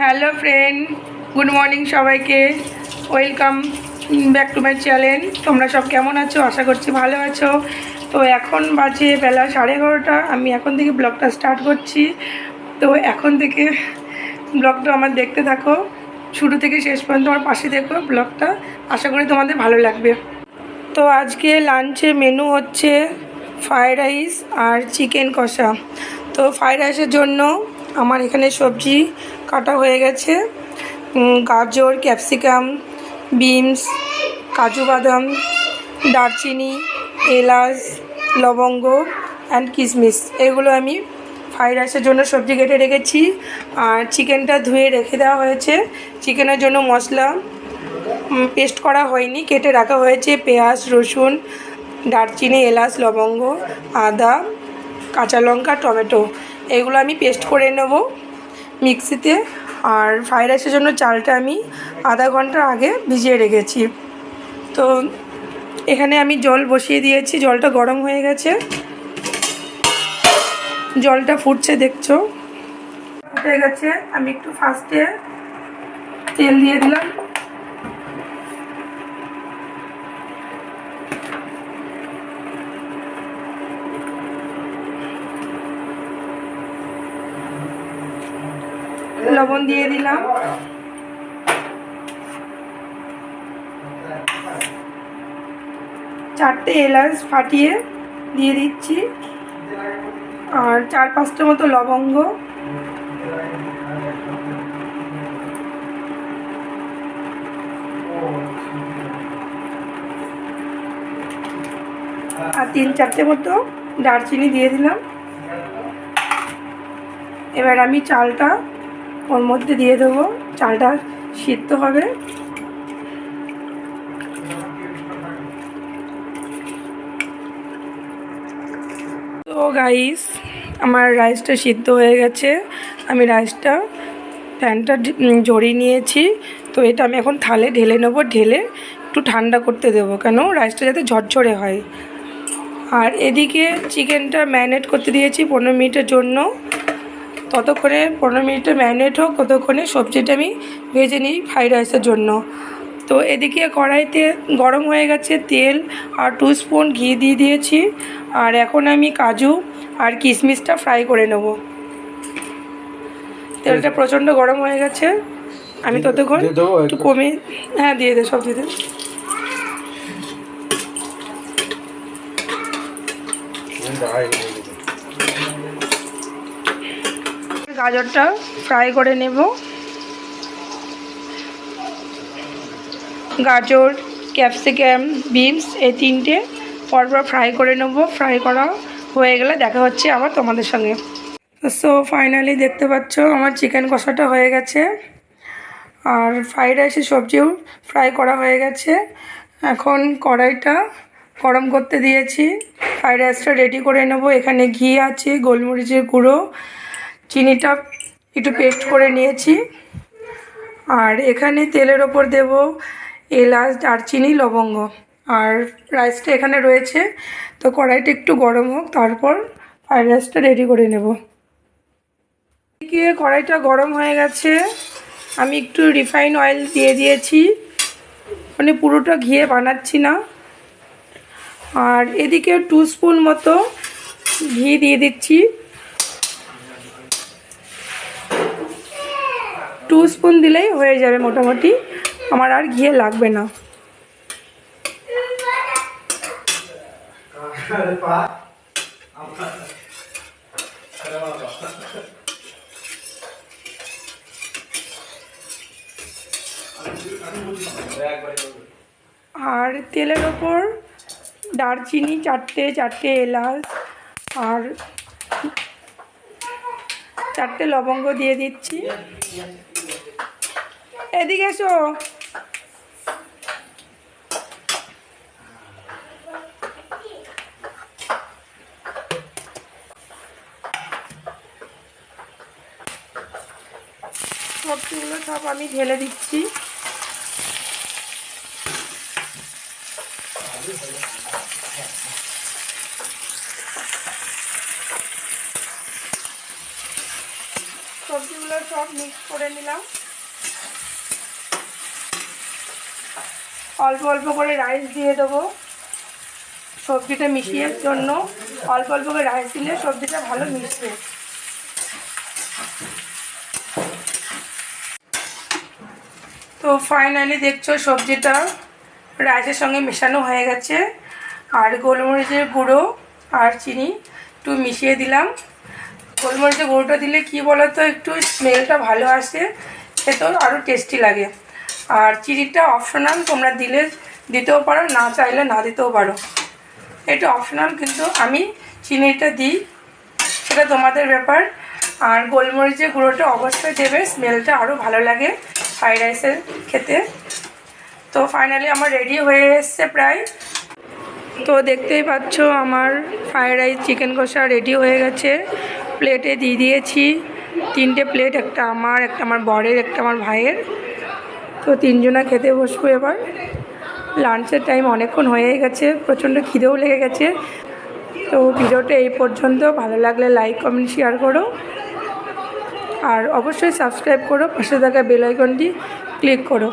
Hello friend, good morning সবাইকে। Welcome back to my channel. তোমরা সব কেমন আছো? আশা করছি ভালো আছো। তো এখন বাজে বেলা 11:30। আমি এখন থেকে ব্লগটা স্টার্ট করছি। তো এখন থেকে ব্লগটা আমার দেখতে থাকো, শুরু থেকে শেষ পর্যন্ত আমার পাশে দেখো ব্লগটা। আশা করি তোমাদের ভালো লাগবে। তো আজকে লাঞ্চে মেনু হচ্ছে ফ্রায়েড রাইস আর চিকেন কষা। তো ফ্রায়েড রাইসের জন্য আমার এখানে সবজি কাটা হয়ে গেছে। গাজর, ক্যাপসিকাম, বিনস, কাজু বাদাম, দারচিনি, এলাচ, লবঙ্গ অ্যান্ড কিশমিশ, এগুলো আমি ফ্রায়েড রাইসের জন্য সবজি কেটে রেখেছি। আর চিকেনটা ধুয়ে রেখে দেওয়া হয়েছে। চিকেনের জন্য মশলা পেস্ট করা হয়নি, কেটে রাখা হয়েছে। পেঁয়াজ, রসুন, দারচিনি, এলাচ, লবঙ্গ, আদা, কাঁচা লঙ্কা, টমেটো, এগুলো আমি পেস্ট করে নেব মিক্সিতে। আর ফ্রায়েড রাইসের জন্য চালটা আমি আধা ঘন্টা আগে ভিজিয়ে রেখেছি। তো এখানে আমি জল বসিয়ে দিয়েছি, জলটা গরম হয়ে গেছে, জলটা ফুটছে, দেখছো ফুটে গেছে। আমি একটু ফার্স্টে তেল দিয়ে দিলাম, লবণ দিয়ে দিলাম, চারটে এলাচ ফাটিয়ে দিয়ে দিচ্ছি, আর 4-5টা মতো লবঙ্গ, আর 3-4টে মতো দারচিনি দিয়ে দিলাম। এবার আমি চালটা ওর মধ্যে দিয়ে দেবো, চালটা সিদ্ধ হবে। তো গাইস, আমার রাইসটা সিদ্ধ হয়ে গেছে। আমি রাইসটা প্যানটা ঝরিয়ে নিয়েছি। তো এটা আমি এখন থালে ঢেলে নেবো, ঢেলে একটু ঠান্ডা করতে দেবো, কেন রাইসটা যাতে ঝরঝরে হয়। আর এদিকে চিকেনটা ম্যারিনেট করতে দিয়েছি 15 মিনিটের জন্য। ততক্ষণে 15 মিনিটে ম্যারিনেট হোক, ততক্ষণে সবজিটা আমি ভেজে নিই ফ্রাইড রাইসের জন্য। তো এদিকে কড়াইতে গরম হয়ে গেছে তেল, আর 2 স্পুন ঘি দিয়ে দিয়েছি। আর এখন আমি কাজু আর কিশমিশটা ফ্রাই করে নেব। তেলটা প্রচণ্ড গরম হয়ে গেছে, আমি ততক্ষণ একটু কমে, হ্যাঁ দিয়ে দে, সব দিয়ে দে। গাজরটা ফ্রাই করে নেব। গাজর, ক্যাপসিকাম, বিনস, এই 3টে পরপর ফ্রাই করে নেব। ফ্রাই করা হয়ে গেলে দেখা হচ্ছে আবার তোমাদের সঙ্গে। সো ফাইনালি দেখতে পাচ্ছ আমার চিকেন কষাটা হয়ে গেছে, আর ফ্রাইড রাইসের সবজিও ফ্রাই করা হয়ে গেছে। এখন কড়াইটা গরম করতে দিয়েছি, ফ্রাইড রাইসটা রেডি করে নেব। এখানে ঘি আছে, গোলমরিচের গুঁড়ো, চিনিটা একটু পেস্ট করে নিয়েছি। আর এখানে তেলের ওপর দেব এলাচ, দারচিনি, লবঙ্গ, আর রাইসটা এখানে রয়েছে। তো কড়াইটা একটু গরম হোক, তারপর ফ্রাইড রাইসটা রেডি করে নেব। এদিকে কড়াইটা গরম হয়ে গেছে, আমি একটু রিফাইন অয়েল দিয়ে দিয়েছি, মানে পুরোটা ঘিয়ে বানাচ্ছি না। আর এদিকে 2 স্পুন মতো ঘি দিয়ে দিচ্ছি। 2 স্পুন দিলেই হয়ে যাবে মোটামুটি, আমার আর ঘিয়ে লাগবে না। আর তেলের ওপর দারচিনি 4টে এলাচ আর 4টে লবঙ্গ দিয়ে দিচ্ছি। এদিকে এসো। সবজিগুলো সব আমি ঢেলে দিচ্ছি। সবজিগুলো সব মিক্স করে নিলাম। অল্প অল্প করে রাইস দিয়ে দেবো সবজিটা মিশিয়ে জন্য। অল্প অল্প করে রাইস দিলে সবজিটা ভালো মিশবে। তো ফাইনালি দেখছো সবজিটা রাইসের সঙ্গে মেশানো হয়ে গেছে। আর গোলমরিচের গুঁড়ো আর চিনি একটু মিশিয়ে দিলাম। গোলমরিচের গুঁড়োটা দিলে কি বলো তো, একটু স্মেলটা ভালো আসে, খেতেও আরও টেস্টি লাগে। আর চিনিটা অপশনাল, তোমরা দিলে দিতেও পারো, না চাইলে না দিতেও পারো, এটা অপশনাল, কিন্তু আমি চিনিটা দিই, সেটা তোমাদের ব্যাপার। আর গোলমরিচের গুঁড়োটা অবশ্যই দেবে, স্মেলটা আরও ভালো লাগে ফ্রাইড রাইসের খেতে। তো ফাইনালি আমার রেডি হয়ে এসছে প্রায়। তো দেখতেই পাচ্ছ আমার ফ্রাইড রাইস চিকেন কষা রেডি হয়ে গেছে। প্লেটে দিয়ে দিয়েছি 3টে প্লেট, একটা আমার বরের, একটা আমার ভাইয়ের। তো 3জনা খেতে বসবো এবার। লাঞ্চের টাইম অনেকক্ষণ হয়ে গেছে, প্রচণ্ড খিদেও লেগে গেছে। তো ভিডিওটা এই পর্যন্ত, ভালো লাগলে লাইক কমেন্ট শেয়ার করো, আর অবশ্যই সাবস্ক্রাইব করো, পাশে থাকা বেল আইকনটি ক্লিক করো।